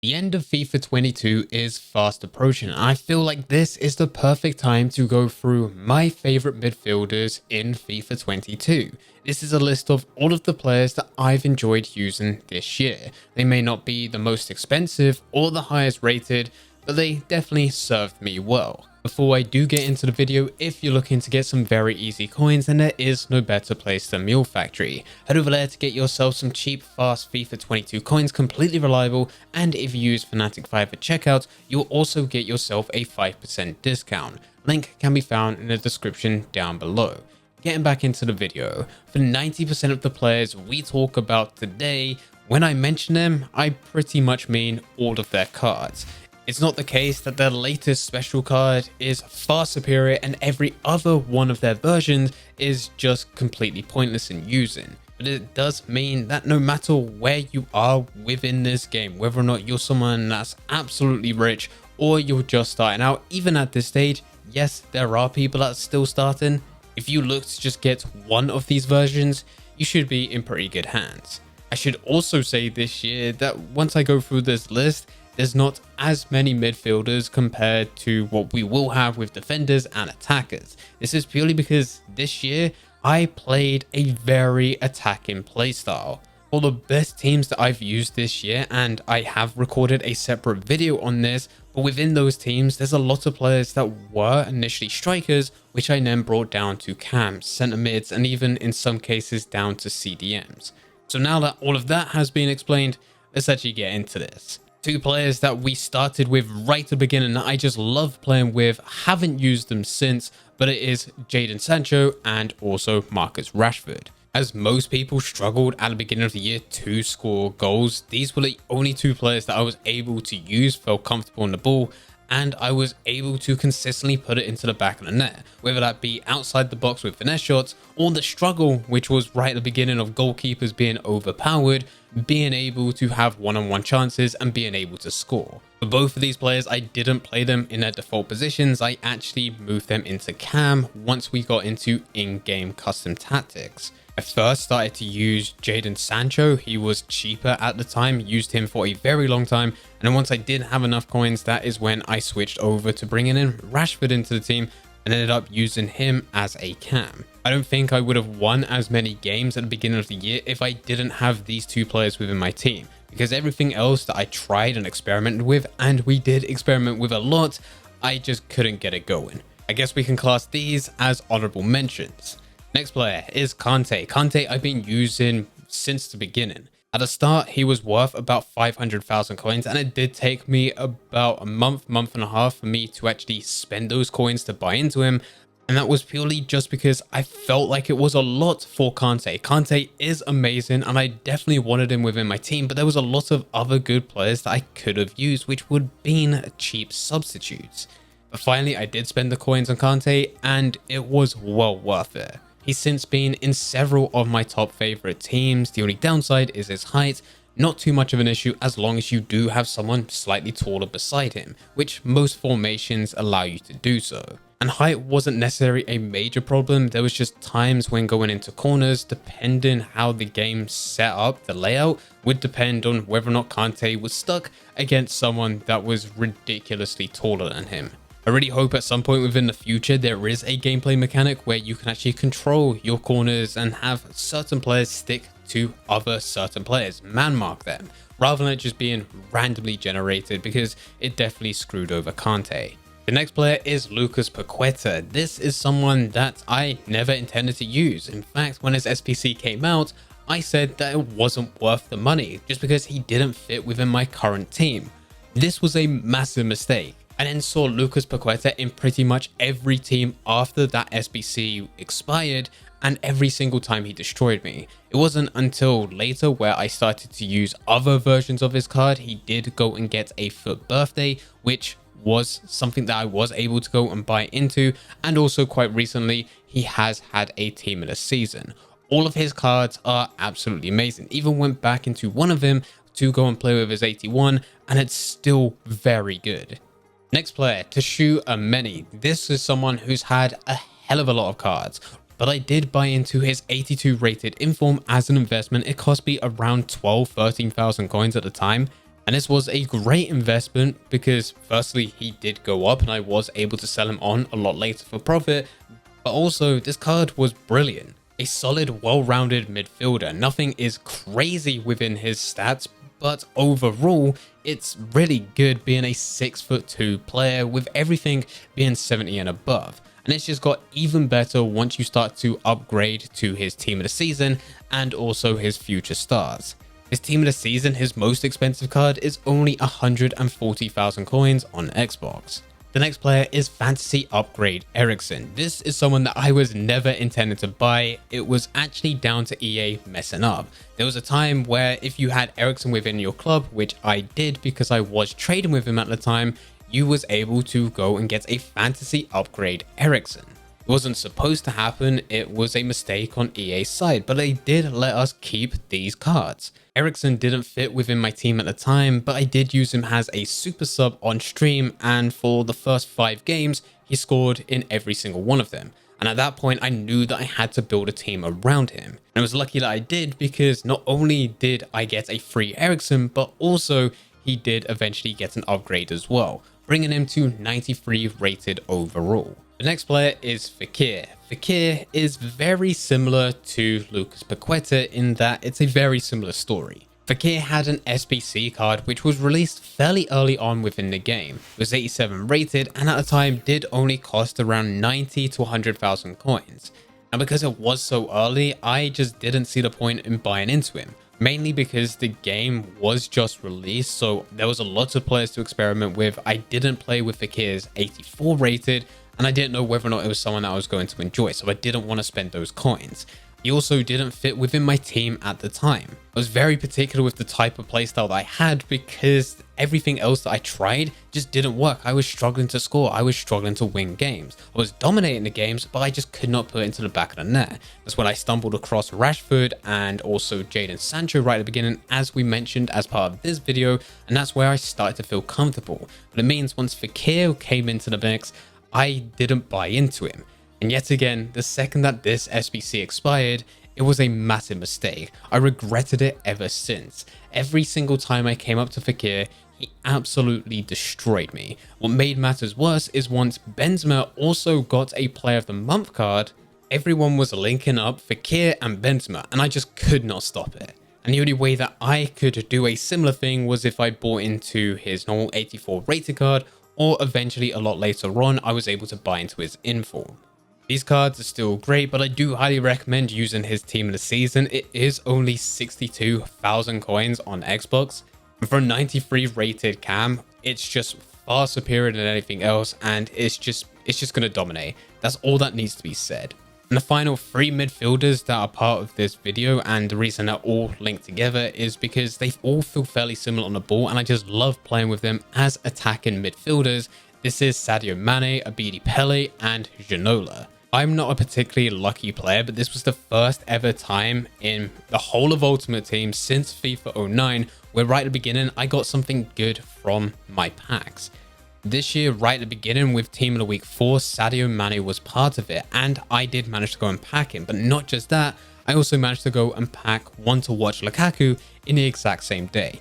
The end of FIFA 22 is fast approaching, and I feel like this is the perfect time to go through my favorite midfielders in FIFA 22. This is a list of all of the players that I've enjoyed using this year. They may not be the most expensive or the highest rated, but they definitely served me well. Before I do get into the video, if you're looking to get some very easy coins, then there is no better place than Mule Factory. Head over there to get yourself some cheap, fast FIFA 22 coins, completely reliable, and if you use Fnatic5 at checkout, you'll also get yourself a 5% discount. Link can be found in the description down below. Getting back into the video, for 90% of the players we talk about today, when I mention them, I pretty much mean all of their cards. It's not the case that their latest special card is far superior and every other one of their versions is just completely pointless in using. But it does mean that no matter where you are within this game, whether or not you're someone that's absolutely rich or you're just starting out, even at this stage, yes, there are people that are still starting. If you look to just get one of these versions, you should be in pretty good hands. I should also say this year that once I go through this list, there's not as many midfielders compared to what we will have with defenders and attackers. This is purely because this year I played a very attacking playstyle. All the best teams that I've used this year, and I have recorded a separate video on this, but within those teams there's a lot of players that were initially strikers, which I then brought down to cams, centre mids, and even in some cases down to CDMs. So now that all of that has been explained, let's actually get into this. Two players that we started with right at the beginning that I just love playing with, haven't used them since, but it is Jaden Sancho and also Marcus Rashford. As most people struggled at the beginning of the year to score goals, these were the only two players that I was able to use, felt comfortable on the ball, and I was able to consistently put it into the back of the net, whether that be outside the box with finesse shots or the struggle, which was right at the beginning of goalkeepers being overpowered, being able to have one-on-one chances and being able to score. For both of these players, I didn't play them in their default positions. I actually moved them into cam once we got into in-game custom tactics. I first started to use Jaden Sancho. He was cheaper at the time, used him for a very long time, and then once I did have enough coins, that is when I switched over to bringing in Rashford into the team and ended up using him as a cam. I don't think I would have won as many games at the beginning of the year if I didn't have these two players within my team, because everything else that I tried and experimented with, and we did experiment with a lot, I just couldn't get it going. I guess we can class these as honorable mentions. Next player is Kante. Kante I've been using since the beginning. At the start, he was worth about 500,000 coins, and it did take me about a month and a half for me to actually spend those coins to buy into him. And that was purely just because I felt like it was a lot for Kante. Kante is amazing, and I definitely wanted him within my team, but there was a lot of other good players that I could have used, which would have been cheap substitutes. But finally, I did spend the coins on Kante, and it was well worth it. He's since been in several of my top favorite teams. The only downside is his height. Not too much of an issue as long as you do have someone slightly taller beside him, which most formations allow you to do so. And height wasn't necessarily a major problem. There was just times when going into corners, depending how the game set up, the layout would depend on whether or not Kante was stuck against someone that was ridiculously taller than him. I really hope at some point within the future there is a gameplay mechanic where you can actually control your corners and have certain players stick to other certain players, man mark them, rather than it just being randomly generated, because it definitely screwed over Kante. The next player is Lucas Pacquita. This is someone that I never intended to use. In fact, when his SPC came out, I said that it wasn't worth the money just because he didn't fit within my current team. This was a massive mistake. I then saw Lucas Pacquita in pretty much every team after that SBC expired, and every single time he destroyed me. It wasn't until later where I started to use other versions of his card. He did go and get a FUT birthday, which was something that I was able to go and buy into, and also quite recently he has had a team of the season. All of his cards are absolutely amazing. Even went back into one of them to go and play with his 81, and it's still very good. Next player, Tashu Ameni. This is someone who's had a hell of a lot of cards, but I did buy into his 82 rated inform as an investment. It cost me around 13,000 coins at the time, And this was a great investment because firstly, he did go up and I was able to sell him on a lot later for profit. But also, this card was brilliant. A solid, well-rounded midfielder. Nothing is crazy within his stats, but overall, it's really good being a 6'2" player with everything being 70 and above. And it's just got even better once you start to upgrade to his team of the season and also his future stars. His team of the season, his most expensive card, is only 140,000 coins on Xbox. The next player is Fantasy Upgrade Eriksen. This is someone that I was never intended to buy. It was actually down to EA messing up. There was a time where if you had Eriksen within your club, which I did because I was trading with him at the time, you was able to go and get a Fantasy Upgrade Eriksen. It wasn't supposed to happen, it was a mistake on EA's side, but they did let us keep these cards. Eriksen didn't fit within my team at the time, but I did use him as a super sub on stream, and for the first 5 games, he scored in every single one of them. And at that point, I knew that I had to build a team around him. And I was lucky that I did, because not only did I get a free Eriksen, but also he did eventually get an upgrade as well, bringing him to 93 rated overall. The next player is Fakir. Fakir is very similar to Lucas Pacquita in that it's a very similar story. Fakir had an SBC card which was released fairly early on within the game. It was 87 rated and at the time did only cost around 90 to 100,000 coins. And because it was so early, I just didn't see the point in buying into him. Mainly because the game was just released, so there was a lot of players to experiment with. I didn't play with Fakir's 84 rated, and I didn't know whether or not it was someone that I was going to enjoy, so I didn't want to spend those coins. He also didn't fit within my team at the time. I was very particular with the type of playstyle that I had because everything else that I tried just didn't work. I was struggling to score. I was struggling to win games. I was dominating the games, but I just could not put it into the back of the net. That's when I stumbled across Rashford and also Jaden Sancho right at the beginning, as we mentioned as part of this video, and that's where I started to feel comfortable. But it means once Fakir came into the mix, I didn't buy into him. And yet again, the second that this SBC expired, it was a massive mistake. I regretted it ever since. Every single time I came up to Fakir, he absolutely destroyed me. What made matters worse is once Benzema also got a Player of the Month card, everyone was linking up Fakir and Benzema, and I just could not stop it. And the only way that I could do a similar thing was if I bought into his normal 84 rated card, or eventually a lot later on, I was able to buy into his inform. These cards are still great, but I do highly recommend using his team of the season. It is only 62,000 coins on Xbox. And for a 93 rated cam, it's just far superior than anything else, and it's just going to dominate. That's all that needs to be said. And the final 3 midfielders that are part of this video, and the reason they're all linked together is because they all feel fairly similar on the ball, and I just love playing with them as attacking midfielders. This is Sadio Mane, Abidi Pele, and Shanola. I'm not a particularly lucky player, but this was the first ever time in the whole of Ultimate Team since FIFA 09 where right at the beginning I got something good from my packs. This year, right at the beginning with Team of the Week 4, Sadio Mane was part of it, and I did manage to go and pack him. But not just that, I also managed to go and pack One to Watch Lukaku in the exact same day.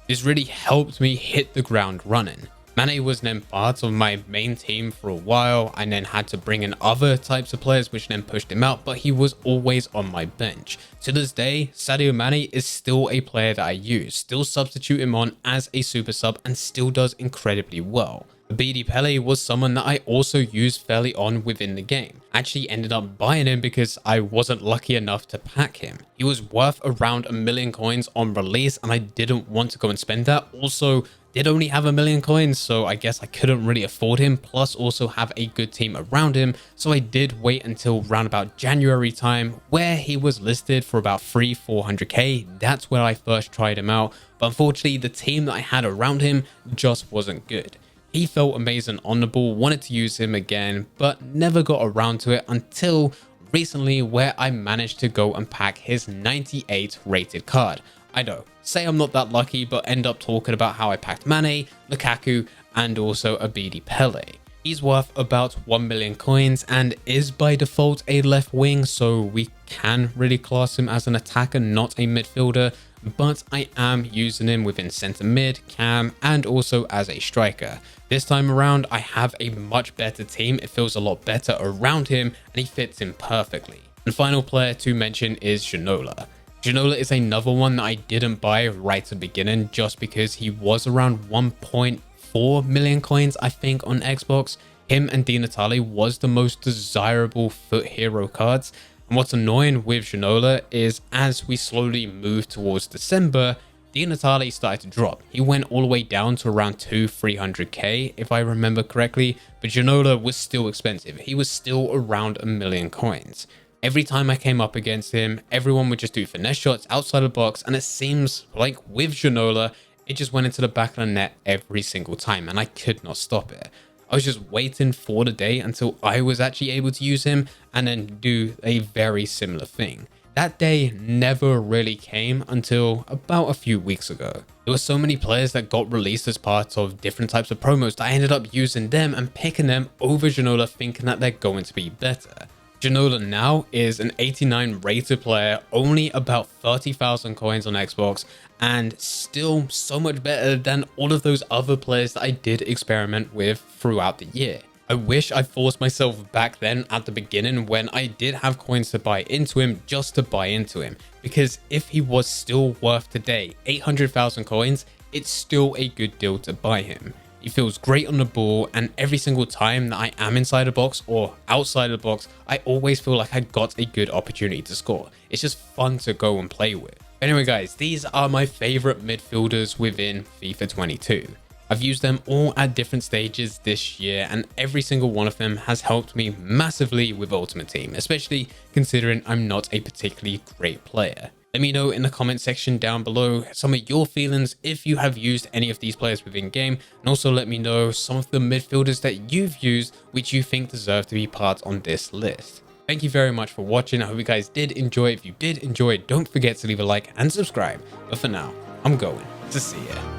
This really helped me hit the ground running. Mane was then part of my main team for a while. I then had to bring in other types of players which then pushed him out, but he was always on my bench. To this day, Sadio Mane is still a player that I use, still substitute him on as a super sub and still does incredibly well. Abidi Pele was someone that I also used fairly on within the game. I actually ended up buying him because I wasn't lucky enough to pack him. He was worth around 1 million coins on release and I didn't want to go and spend that. Also, did only have 1 million coins, so I guess I couldn't really afford him, plus also have a good team around him. So I did wait until around about January time where he was listed for about 400k. That's where I first tried him out, but unfortunately the team that I had around him just wasn't good. He felt amazing on the ball, wanted to use him again, but never got around to it until recently where I managed to go and pack his 98 rated card. I know, say I'm not that lucky, but end up talking about how I packed Mane, Lukaku, and also Abidi Pele. He's worth about 1 million coins and is by default a left wing, so we can really class him as an attacker, not a midfielder. but I am using him within center mid, cam, and also as a striker. This time around, I have a much better team. It feels a lot better around him, and he fits in perfectly. And final player to mention is Shanola. Shanola is another one that I didn't buy right at the beginning just because he was around 1.4 million coins, I think, on Xbox. Him and Di Natale was the most desirable foot hero cards. And what's annoying with Shanola is as we slowly move towards December, Di Natale started to drop. He went all the way down to around 200-300k if I remember correctly, but Shanola was still expensive. He was still around 1 million coins. Every time I came up against him, everyone would just do finesse shots outside the box, and it seems like with Shanola, it just went into the back of the net every single time, and I could not stop it. I was just waiting for the day until I was actually able to use him and then do a very similar thing. That day never really came until about a few weeks ago. There were so many players that got released as part of different types of promos that I ended up using them and picking them over Shanola, thinking that they're going to be better. Shanola now is an 89 rated player, only about 30,000 coins on Xbox, and still so much better than all of those other players that I did experiment with throughout the year. I wish I forced myself back then at the beginning when I did have coins to buy into him just to buy into him, because if he was still worth today 800,000 coins, it's still a good deal to buy him. He feels great on the ball, and every single time that I am inside the box or outside the box, I always feel like I got a good opportunity to score. It's just fun to go and play with. Anyway guys, these are my favorite midfielders within FIFA 22. I've used them all at different stages this year, and every single one of them has helped me massively with Ultimate Team, especially considering I'm not a particularly great player. Let me know in the comment section down below some of your feelings if you have used any of these players within game, and also let me know some of the midfielders that you've used which you think deserve to be part on this list. Thank you very much for watching. I hope you guys did enjoy. If you did enjoy, don't forget to leave a like and subscribe. But for now, I'm going to see ya.